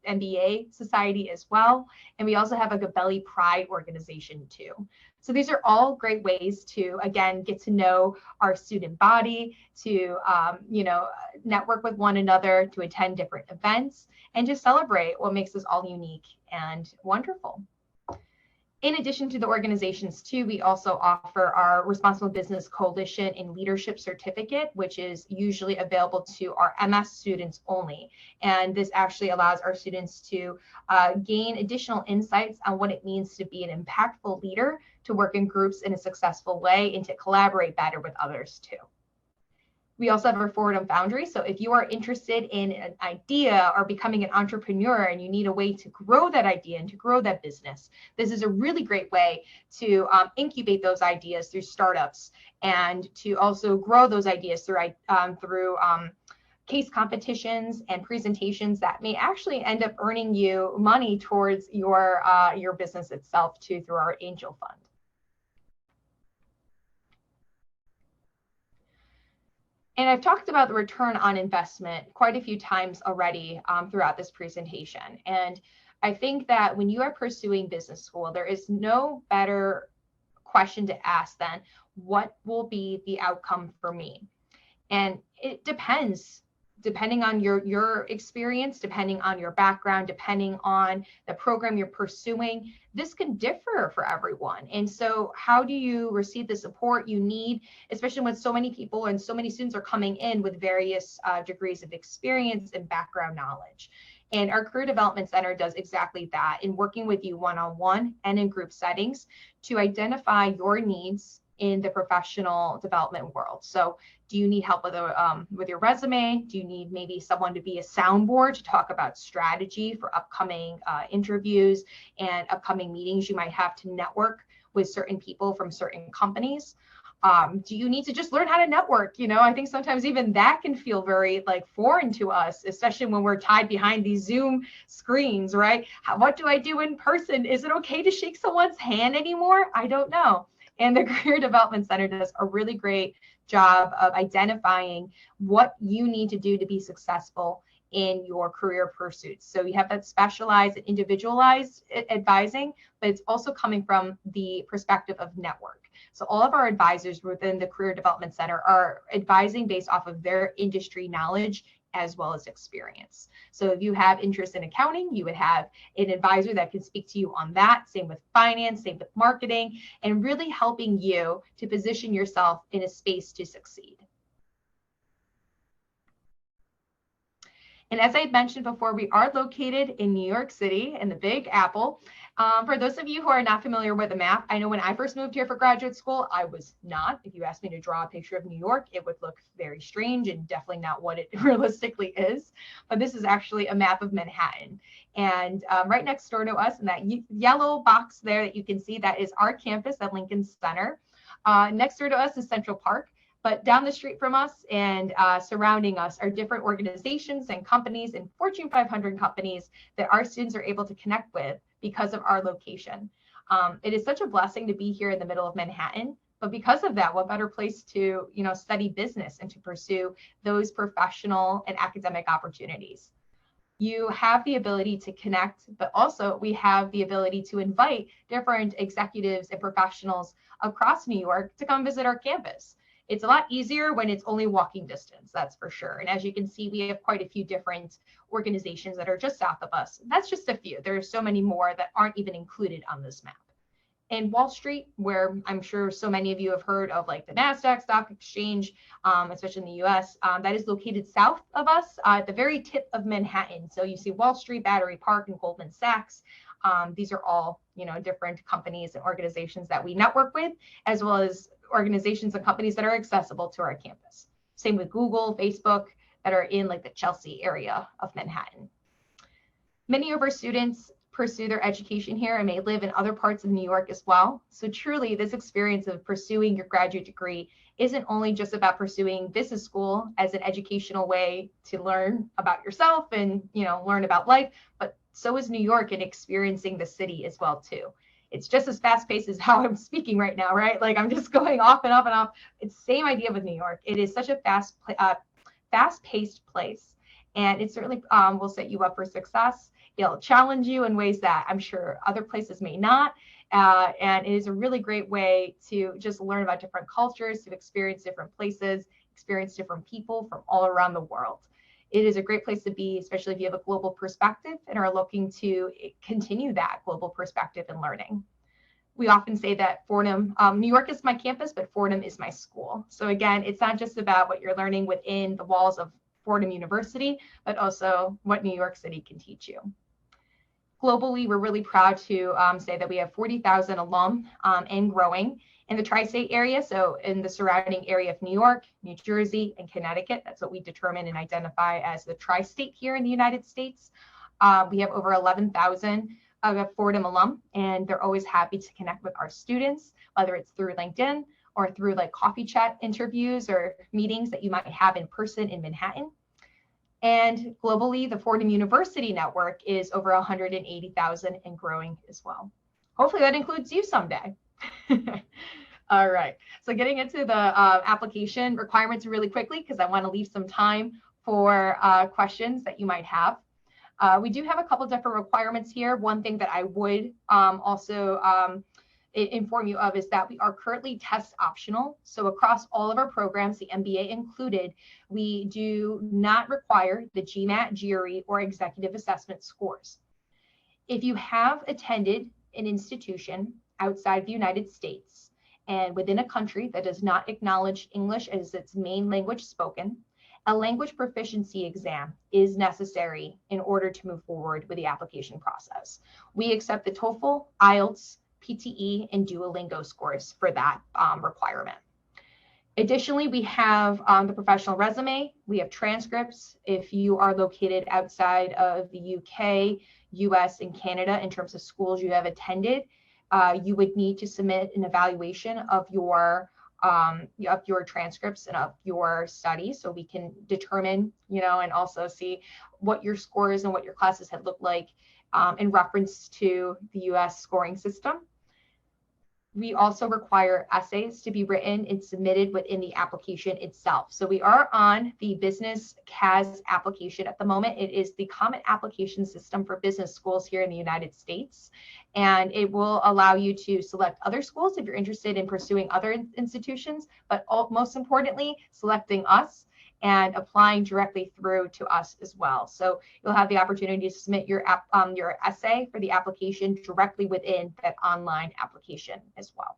MBA society as well. And we also have a Gabelli Pride organization too. So these are all great ways to, again, get to know our student body, to, network with one another, to attend different events, and just celebrate what makes us all unique and wonderful. In addition to the organizations too, we also offer our Responsible Business Coalition and Leadership Certificate, which is usually available to our MS students only. And this actually allows our students to gain additional insights on what it means to be an impactful leader, to work in groups in a successful way, and to collaborate better with others too. We also have our Fordham Foundry. So if you are interested in an idea or becoming an entrepreneur and you need a way to grow that idea and to grow that business, this is a really great way to incubate those ideas through startups and to also grow those ideas through case competitions and presentations that may actually end up earning you money towards your business itself too, through our angel fund. And I've talked about the return on investment quite a few times already throughout this presentation. And I think that when you are pursuing business school, there is no better question to ask than, what will be the outcome for me? And it depends, depending on your experience, depending on your background, depending on the program you're pursuing. This can differ for everyone. And so how do you receive the support you need, especially when so many people and so many students are coming in with various degrees of experience and background knowledge? And our Career Development Center does exactly that, in working with you one-on-one and in group settings to identify your needs in the professional development world. So do you need help with your resume? Do you need maybe someone to be a soundboard to talk about strategy for upcoming interviews and upcoming meetings you might have to network with certain people from certain companies? Do you need to just learn how to network? I think sometimes even that can feel very like foreign to us, especially when we're tied behind these Zoom screens, right? What do I do in person? Is it okay to shake someone's hand anymore? I don't know. And the Career Development Center does a really great job of identifying what you need to do to be successful in your career pursuits. So you have that specialized and individualized advising, but it's also coming from the perspective of network. So all of our advisors within the Career Development Center are advising based off of their industry knowledge as well as experience. So if you have interest in accounting, you would have an advisor that can speak to you on that. Same with finance, same with marketing, and really helping you to position yourself in a space to succeed. And as I mentioned before, we are located in New York City in the Big Apple. For those of you who are not familiar with the map, I know when I first moved here for graduate school, I was not. If you asked me to draw a picture of New York, it would look very strange and definitely not what it realistically is. But this is actually a map of Manhattan. And right next door to us in that yellow box there that you can see, that is our campus at Lincoln Center. Next door to us is Central Park. But down the street from us and surrounding us are different organizations and companies and Fortune 500 companies that our students are able to connect with because of our location. It is such a blessing to be here in the middle of Manhattan. But because of that, what better place to study business and to pursue those professional and academic opportunities? You have the ability to connect, but also we have the ability to invite different executives and professionals across New York to come visit our campus. It's a lot easier when it's only walking distance, that's for sure. And as you can see, we have quite a few different organizations that are just south of us. That's just a few. There are so many more that aren't even included on this map. And Wall Street, where I'm sure so many of you have heard of, like the NASDAQ stock exchange, especially in the US, that is located south of us at the very tip of Manhattan. So you see Wall Street, Battery Park, and Goldman Sachs. These are all, different companies and organizations that we network with, as well as organizations and companies that are accessible to our campus. Same with Google, Facebook, that are in like the Chelsea area of Manhattan. Many of our students pursue their education here and may live in other parts of New York as well. So truly, this experience of pursuing your graduate degree isn't only just about pursuing business school as an educational way to learn about yourself and learn about life, but so is New York and experiencing the city as well too. It's just as fast-paced as how I'm speaking right now, right? Like I'm just going off and off and off. It's the same idea with New York. It is such a fast-paced place, and it certainly will set you up for success. It'll challenge you in ways that I'm sure other places may not. And it is a really great way to just learn about different cultures, to experience different places, experience different people from all around the world. It is a great place to be, especially if you have a global perspective and are looking to continue that global perspective and learning. We often say that Fordham, New York is my campus, but Fordham is my school. So again, it's not just about what you're learning within the walls of Fordham University, but also what New York City can teach you. Globally, we're really proud to say that we have 40,000 alum and growing in the tri-state area. So in the surrounding area of New York, New Jersey, and Connecticut, that's what we determine and identify as the tri-state here in the United States. We have over 11,000 Fordham alum, and they're always happy to connect with our students, whether it's through LinkedIn or through like coffee chat interviews or meetings that you might have in person in Manhattan. And globally, the Fordham University network is over 180,000 and growing as well. Hopefully that includes you someday. All right, so getting into the application requirements really quickly, because I want to leave some time for questions that you might have. We do have a couple different requirements here. One thing that I would also inform you of is that we are currently test optional. So across all of our programs, the MBA included, we do not require the GMAT, GRE, or executive assessment scores. If you have attended an institution outside the United States and within a country that does not acknowledge English as its main language spoken, a language proficiency exam is necessary in order to move forward with the application process. We accept the TOEFL, IELTS, PTE, and Duolingo scores for that requirement. Additionally, we have the professional resume. We have transcripts. If you are located outside of the UK, US, and Canada in terms of schools you have attended, you would need to submit an evaluation of your of your transcripts and of your studies, so we can determine, and also see what your scores and what your classes had looked like in reference to the US scoring system. We also require essays to be written and submitted within the application itself. So we are on the business CAS application at the moment. It is the common application system for business schools here in the United States. And it will allow you to select other schools if you're interested in pursuing other institutions, but most importantly, selecting us and applying directly through to us as well. So you'll have the opportunity to submit your essay for the application directly within that online application as well.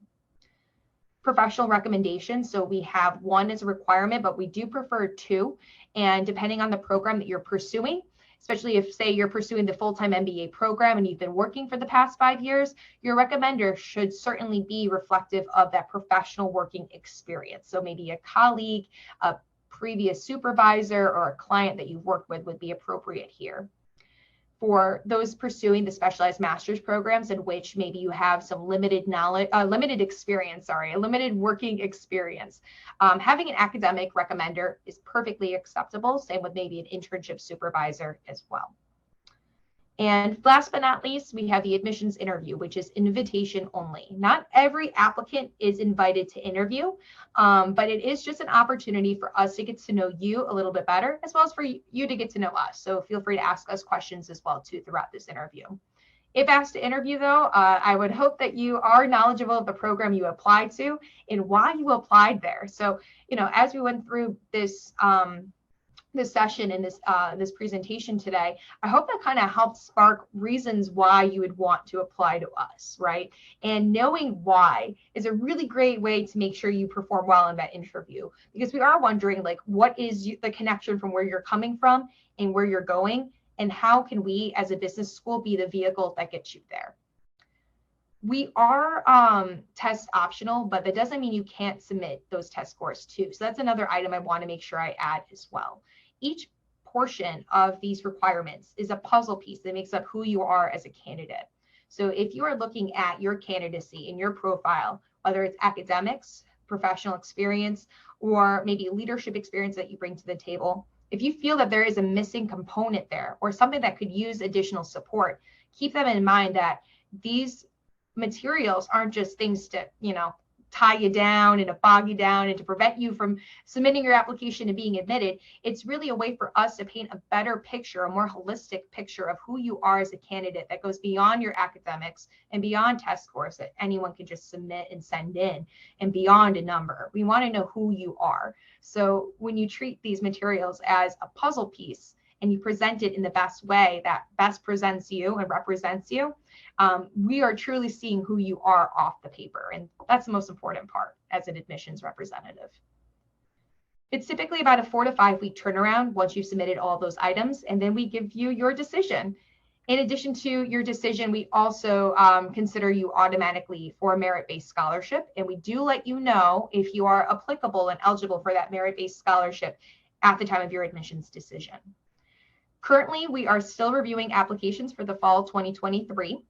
Professional recommendations. So we have one as a requirement, but we do prefer two. And depending on the program that you're pursuing, especially if, say, you're pursuing the full-time MBA program and you've been working for the past 5 years, your recommender should certainly be reflective of that professional working experience. So maybe a colleague, a previous supervisor, or a client that you've worked with would be appropriate here. For those pursuing the specialized master's programs in which maybe you have some limited working experience, having an academic recommender is perfectly acceptable. Same with maybe an internship supervisor as well. And last but not least, we have the admissions interview, which is invitation only. Not every applicant is invited to interview, but it is just an opportunity for us to get to know you a little bit better, as well as for you to get to know us. So feel free to ask us questions as well too throughout this interview. If asked to interview though, I would hope that you are knowledgeable of the program you applied to and why you applied there. So, as we went through this session and this presentation today, I hope that kind of helped spark reasons why you would want to apply to us, right? And knowing why is a really great way to make sure you perform well in that interview, because we are wondering, like, what is the connection from where you're coming from and where you're going, and how can we as a business school be the vehicle that gets you there? We are test optional, but that doesn't mean you can't submit those test scores too. So that's another item I want to make sure I add as well. Each portion of these requirements is a puzzle piece that makes up who you are as a candidate. So if you are looking at your candidacy and your profile, whether it's academics, professional experience, or maybe leadership experience that you bring to the table, if you feel that there is a missing component there or something that could use additional support, keep them in mind that these materials aren't just things to, tie you down and to bog you down and to prevent you from submitting your application and being admitted. It's really a way for us to paint a better picture, a more holistic picture of who you are as a candidate that goes beyond your academics and beyond test scores that anyone can just submit and send in, and beyond a number. We want to know who you are. So when you treat these materials as a puzzle piece and you present it in the best way that best presents you and represents you, we are truly seeing who you are off the paper. And that's the most important part as an admissions representative. It's typically about a 4 to 5 week turnaround once you've submitted all those items, and then we give you your decision. In addition to your decision, we also consider you automatically for a merit-based scholarship. And we do let you know if you are applicable and eligible for that merit-based scholarship at the time of your admissions decision. Currently, we are still reviewing applications for the fall 2023.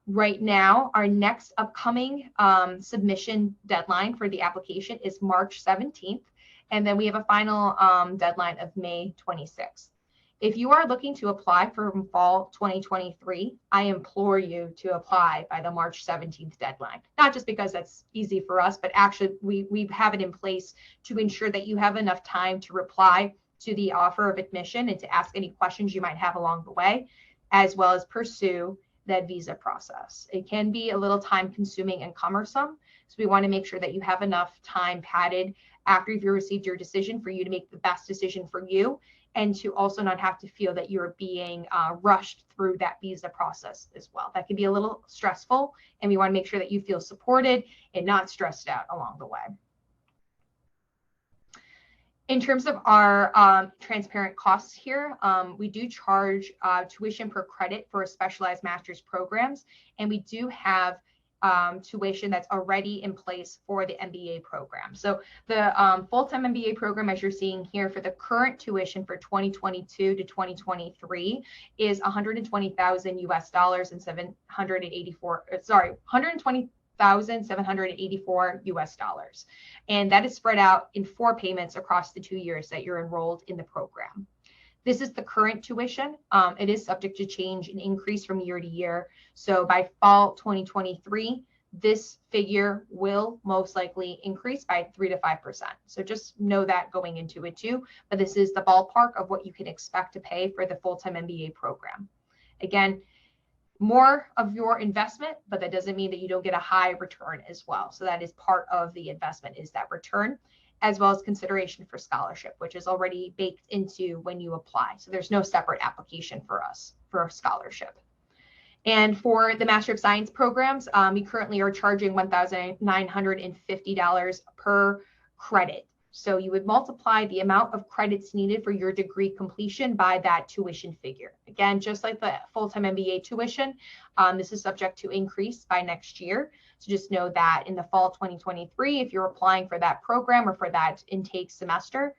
Right now, our next upcoming submission deadline for the application is March 17th, and then we have a final deadline of May 26th. If you are looking to apply for fall 2023, I implore you to apply by the March 17th deadline. Not just because that's easy for us, but actually we have it in place to ensure that you have enough time to reply to the offer of admission and to ask any questions you might have along the way, as well as pursue that visa process. It can be a little time consuming and cumbersome. So we want to make sure that you have enough time padded after you've received your decision for you to make the best decision for you, and to also not have to feel that you're being rushed through that visa process as well. That can be a little stressful, and we want to make sure that you feel supported and not stressed out along the way. In terms of our transparent costs here, we do charge tuition per credit for specialized master's programs, and we do have tuition that's already in place for the MBA program. So the full-time MBA program, as you're seeing here, for the current tuition for 2022 to 2023 is $120,000 US and $120,000 $12,784 US. And that is spread out in 4 payments across the 2 years that you're enrolled in the program. This is the current tuition. It is subject to change and increase from year to year. So by fall 2023, this figure will most likely increase by 3 to 5%. So just know that going into it too. But this is the ballpark of what you can expect to pay for the full-time MBA program. Again, more of your investment, but that doesn't mean that you don't get a high return as well. So that is part of the investment, is that return, as well as consideration for scholarship, which is already baked into when you apply. So there's no separate application for us for a scholarship. And for the Master of Science programs, we currently are charging $1,950 per credit. So you would multiply the amount of credits needed for your degree completion by that tuition figure. Again, just like the full-time MBA tuition, this is subject to increase by next year. So just know that in the fall 2023, if you're applying for that program or for that intake semester,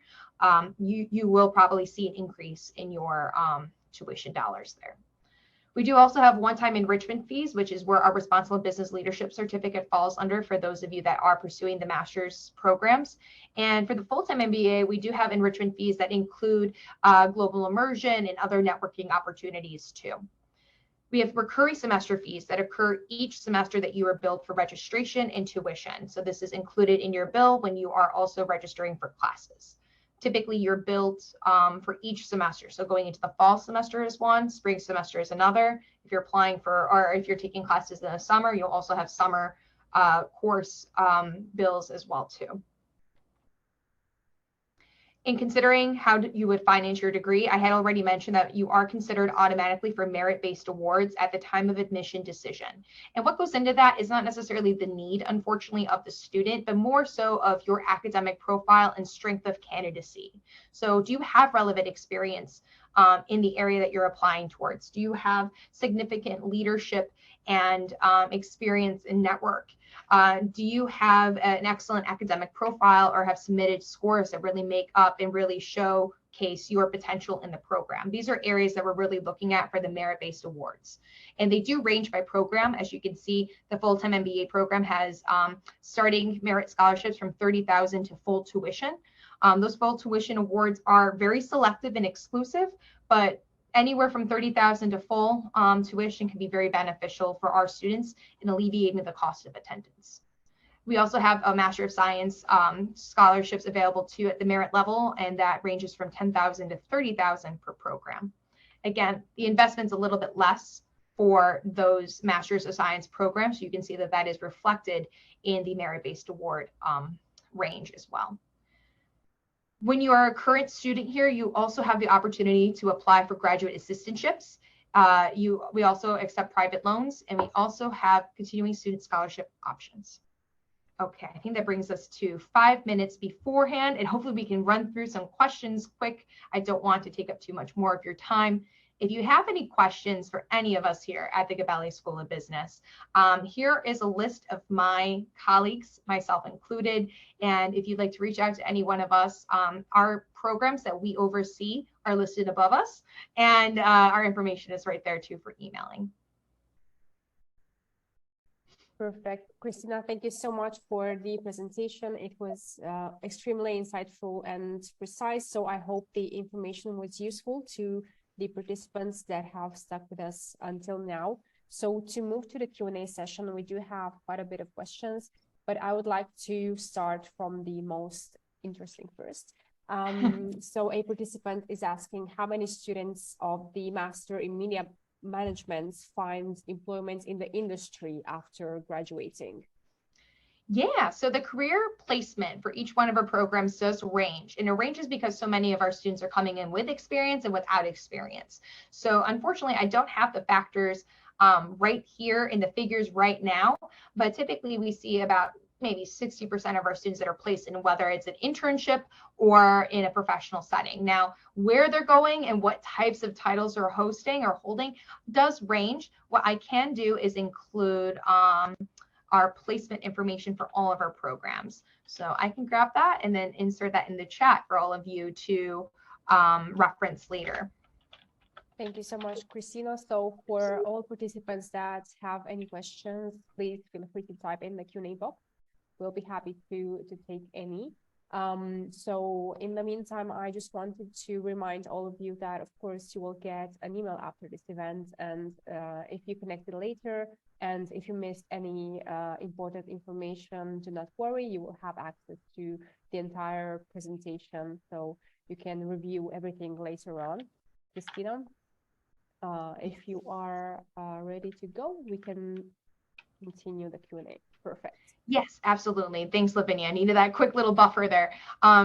you will probably see an increase in your tuition dollars there. We do also have one-time enrichment fees, which is where our Responsible Business Leadership Certificate falls under for those of you that are pursuing the master's programs. And for the full-time MBA, we do have enrichment fees that include global immersion and other networking opportunities too. We have recurring semester fees that occur each semester that you are billed for registration and tuition. So this is included in your bill when you are also registering for classes. Typically, you're billed for each semester. So going into the fall semester is one, spring semester is another. If you're applying for, or if you're taking classes in the summer, you'll also have summer course bills as well too. In considering how you would finance your degree, I had already mentioned that you are considered automatically for merit-based awards at the time of admission decision. And what goes into that is not necessarily the need, unfortunately, of the student, but more so of your academic profile and strength of candidacy. So do you have relevant experience in the area that you're applying towards? Do you have significant leadership and experience in network? Do you have an excellent academic profile or have submitted scores that really make up and really showcase your potential in the program? These are areas that we're really looking at for the merit-based awards. And they do range by program. As you can see, the full-time MBA program has starting merit scholarships from $30,000 to full tuition. Those full tuition awards are very selective and exclusive, but anywhere from $30,000 to full tuition can be very beneficial for our students in alleviating the cost of attendance. We also have a Master of Science scholarships available too at the merit level, and that ranges from $10,000 to $30,000 per program. Again, the investment's a little bit less for those Masters of Science programs. So you can see that that is reflected in the merit-based award range as well. When you are a current student here, you also have the opportunity to apply for graduate assistantships. We also accept private loans, and we also have continuing student scholarship options. Okay, I think that brings us to 5 minutes beforehand, and hopefully we can run through some questions quick. I don't want to take up too much more of your time. If you have any questions for any of us here at the Gabelli School of Business, here is a list of my colleagues, myself included. And if you'd like to reach out to any one of us, our programs that we oversee are listed above us. And our information is right there too for emailing. Perfect. Christina, thank you so much for the presentation. It was extremely insightful and precise. So I hope the information was useful to the participants that have stuck with us until now. So to move to the Q&A session, we do have quite a bit of questions, but I would like to start from the most interesting first. So a participant is asking how many students of the Master in Media Management find employment in the industry after graduating? Yeah, so the career placement for each one of our programs does range, and it ranges because so many of our students are coming in with experience and without experience. So unfortunately, I don't have the factors right here in the figures right now, but typically we see about maybe 60% of our students that are placed in whether it's an internship or in a professional setting. Now, where they're going and what types of titles they're hosting or holding does range. What I can do is include our placement information for all of our programs. So I can grab that and then insert that in the chat for all of you to reference later. Thank you so much, Christina. So for all participants that have any questions, please feel free to type in the Q&A box. We'll be happy to take any. So in the meantime, I just wanted to remind all of you that, of course, you will get an email after this event. And if you connected later and if you missed any important information, do not worry, you will have access to the entire presentation. So you can review everything later on. Christina, if you are ready to go, we can continue the Q&A. Perfect. Yes, absolutely. Thanks, Lavinia. I needed that quick little buffer there.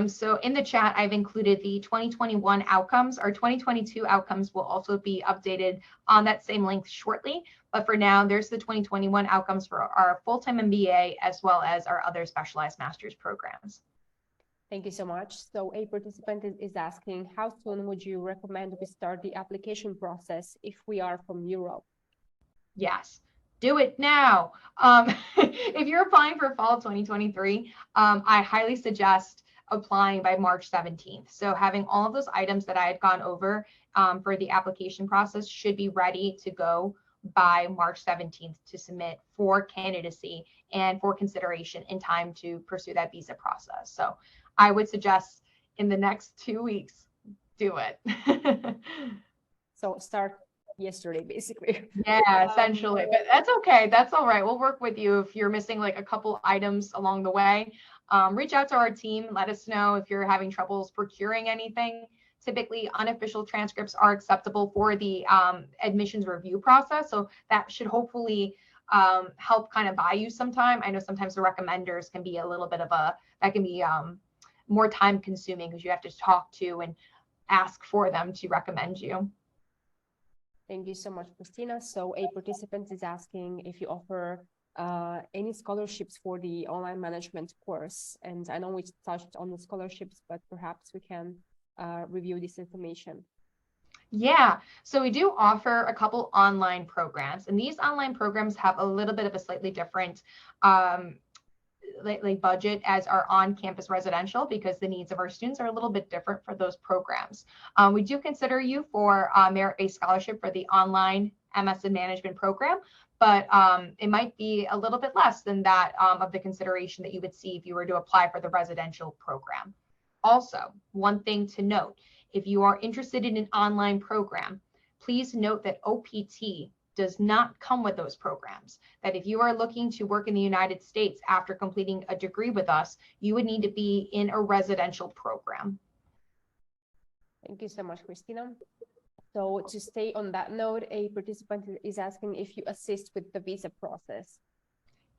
So in the chat, I've included the 2021 outcomes. Our 2022 outcomes will also be updated on that same link shortly. But for now, there's the 2021 outcomes for our full-time MBA as well as our other specialized master's programs. Thank you so much. So a participant is asking, how soon would you recommend we start the application process if we are from Europe? Yes. Do it now. If you're applying for fall 2023, I highly suggest applying by March 17th. So having all of those items that I had gone over for the application process should be ready to go by March 17th to submit for candidacy and for consideration in time to pursue that visa process. So I would suggest in the next 2 weeks, do it. So start yesterday, basically. Yeah, essentially, but that's okay. That's all right. We'll work with you if you're missing like a couple items along the way. Reach out to our team. Let us know if you're having troubles procuring anything. Typically, unofficial transcripts are acceptable for the admissions review process. So that should hopefully help kind of buy you some time. I know sometimes the recommenders can be a little bit of that can be more time consuming because you have to talk to and ask for them to recommend you. Thank you so much, Christina. So a participant is asking if you offer any scholarships for the online management course. And I know we touched on the scholarships, but perhaps we can review this information. Yeah, so we do offer a couple online programs, and these online programs have a little bit of a slightly different budget as our on-campus residential because the needs of our students are a little bit different for those programs. We do consider you for a merit-based scholarship for the online MS and management program, but it might be a little bit less than that of the consideration that you would see if you were to apply for the residential program. Also, one thing to note, if you are interested in an online program, please note that OPT does not come with those programs. That if you are looking to work in the United States after completing a degree with us, you would need to be in a residential program. Thank you so much, Christina. So to stay on that note, a participant is asking if you assist with the visa process.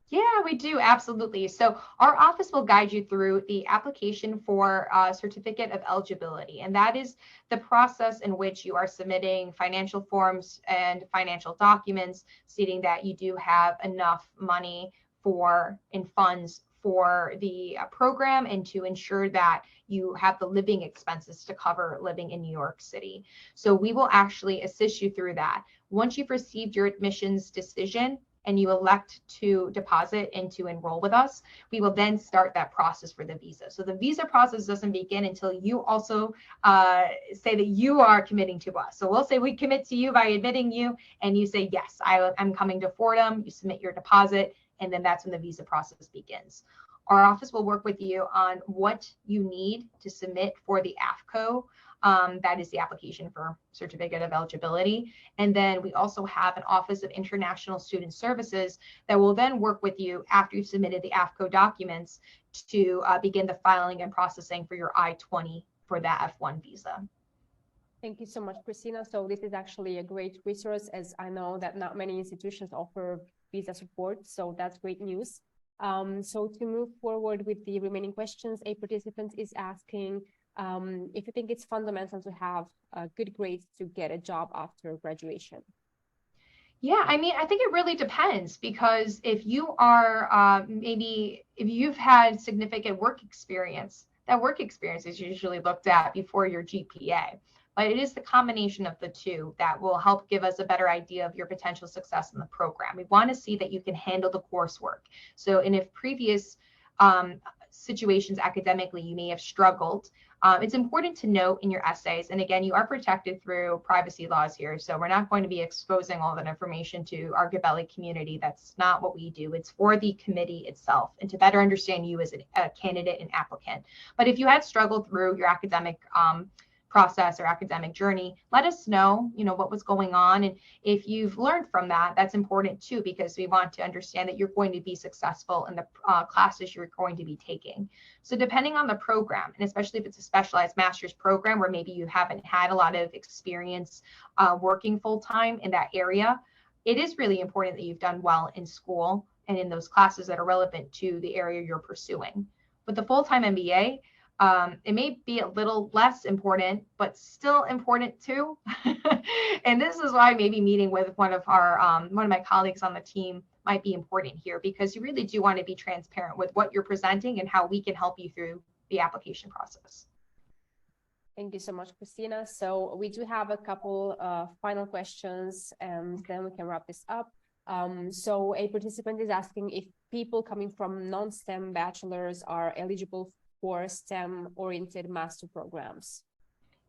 Yeah, we do. Absolutely. So our office will guide you through the application for a certificate of eligibility. And that is the process in which you are submitting financial forms and financial documents stating that you do have enough money in funds for the program and to ensure that you have the living expenses to cover living in New York City. So we will actually assist you through that. Once you've received your admissions decision, and you elect to deposit and to enroll with us, we will then start that process for the visa. So the visa process doesn't begin until you also say that you are committing to us. So we'll say we commit to you by admitting you, and you say, yes, I'm coming to Fordham, you submit your deposit, and then that's when the visa process begins. Our office will work with you on what you need to submit for the AFCO. That is the application for certificate of eligibility. And then we also have an Office of International Student Services that will then work with you after you've submitted the AFCO documents to begin the filing and processing for your I-20 for that F1 visa. Thank you so much, Christina. So this is actually a great resource, as I know that not many institutions offer visa support. So that's great news. So to move forward with the remaining questions, a participant is asking if you think it's fundamental to have good grades to get a job after graduation. Yeah, I mean, I think it really depends because if you are if you've had significant work experience, that work experience is usually looked at before your GPA. But it is the combination of the two that will help give us a better idea of your potential success in the program. We want to see that you can handle the coursework. So in a previous situations academically you may have struggled, it's important to note in your essays, and again, you are protected through privacy laws here, so we're not going to be exposing all that information to our Gabelli community. That's not what we do. It's for the committee itself and to better understand you as a candidate and applicant. But if you had struggled through your academic process or academic journey, let us know, what was going on. And if you've learned from that, that's important too, because we want to understand that you're going to be successful in the classes you're going to be taking. So depending on the program, and especially if it's a specialized master's program where maybe you haven't had a lot of experience working full-time in that area, it is really important that you've done well in school and in those classes that are relevant to the area you're pursuing. With the full-time MBA, it may be a little less important, but still important too. And this is why maybe meeting with one of my colleagues on the team might be important here, because you really do want to be transparent with what you're presenting and how we can help you through the application process. Thank you so much, Christina. So we do have a couple final questions, and then we can wrap this up. So a participant is asking if people coming from non-STEM bachelors are eligible for STEM-oriented master programs.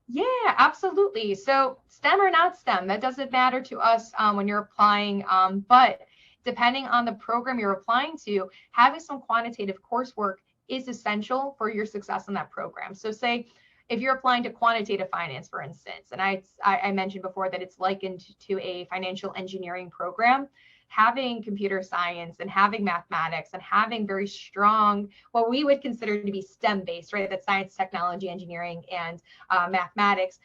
Yeah, absolutely. So STEM or not STEM, that doesn't matter to us when you're applying, but depending on the program you're applying to, having some quantitative coursework is essential for your success in that program. So say if you're applying to quantitative finance, for instance, and I mentioned before that it's likened to a financial engineering program, having computer science and having mathematics and having very strong, what we would consider to be STEM based, right? That's science, technology, engineering, and mathematics.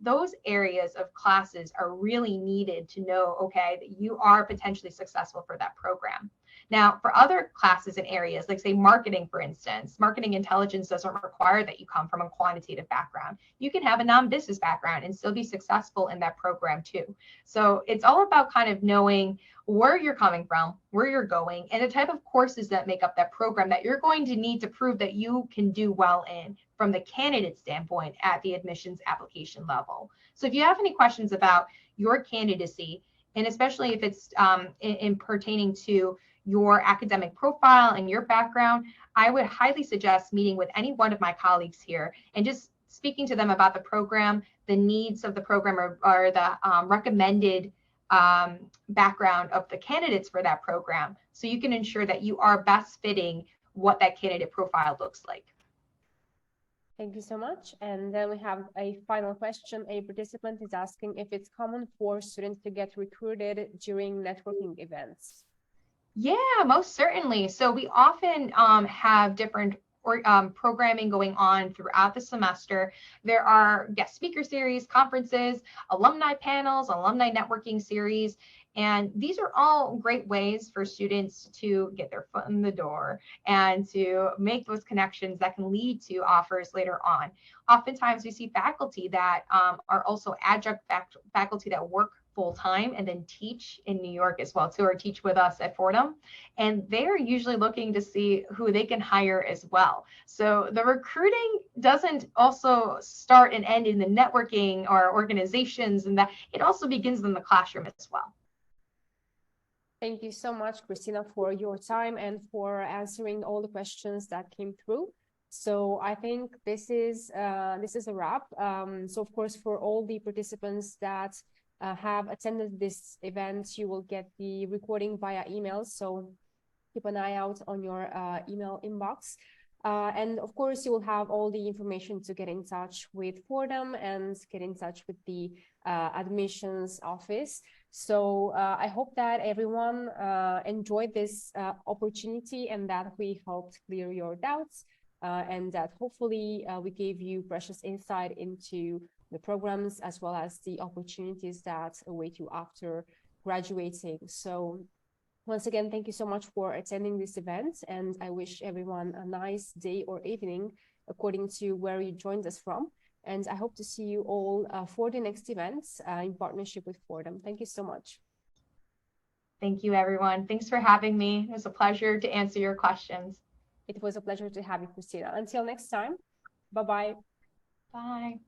Those areas of classes are really needed to know, okay, that you are potentially successful for that program. Now, for other classes and areas, like say marketing, for instance, marketing intelligence doesn't require that you come from a quantitative background. You can have a non-business background and still be successful in that program too. So it's all about kind of knowing where you're coming from, where you're going, and the type of courses that make up that program that you're going to need to prove that you can do well in from the candidate standpoint at the admissions application level. So if you have any questions about your candidacy, and especially if it's in pertaining to your academic profile and your background, I would highly suggest meeting with any one of my colleagues here and just speaking to them about the program, the needs of the program, or the recommended background of the candidates for that program, so you can ensure that you are best fitting what that candidate profile looks like. Thank you so much. And then we have a final question. A participant is asking if it's common for students to get recruited during networking events. Yeah, most certainly. So we often have different programming going on throughout the semester. There are guest speaker series, conferences, alumni panels, alumni networking series, and these are all great ways for students to get their foot in the door and to make those connections that can lead to offers later on. Oftentimes we see faculty that are also adjunct faculty that work full-time and then teach in New York as well too, or teach with us at Fordham, and they're usually looking to see who they can hire as well. So the recruiting doesn't also start and end in the networking or organizations, and that it also begins in the classroom as well. Thank you so much, Christina, for your time and for answering all the questions that came through. So I think this is a wrap. So of course, for all the participants that have attended this event, you will get the recording via email. So keep an eye out on your email inbox. And of course, you will have all the information to get in touch with Fordham and get in touch with the admissions office. So I hope that everyone enjoyed this opportunity and that we helped clear your doubts and that hopefully we gave you precious insight into the programs as well as the opportunities that await you after graduating. So once again, thank you so much for attending this event, and I wish everyone a nice day or evening according to where you joined us from. And I hope to see you all for the next events in partnership with Fordham. Thank you so much. Thank you, everyone. Thanks for having me. It was a pleasure to answer your questions. It was a pleasure to have you, Christina. Until next time, bye-bye. Bye.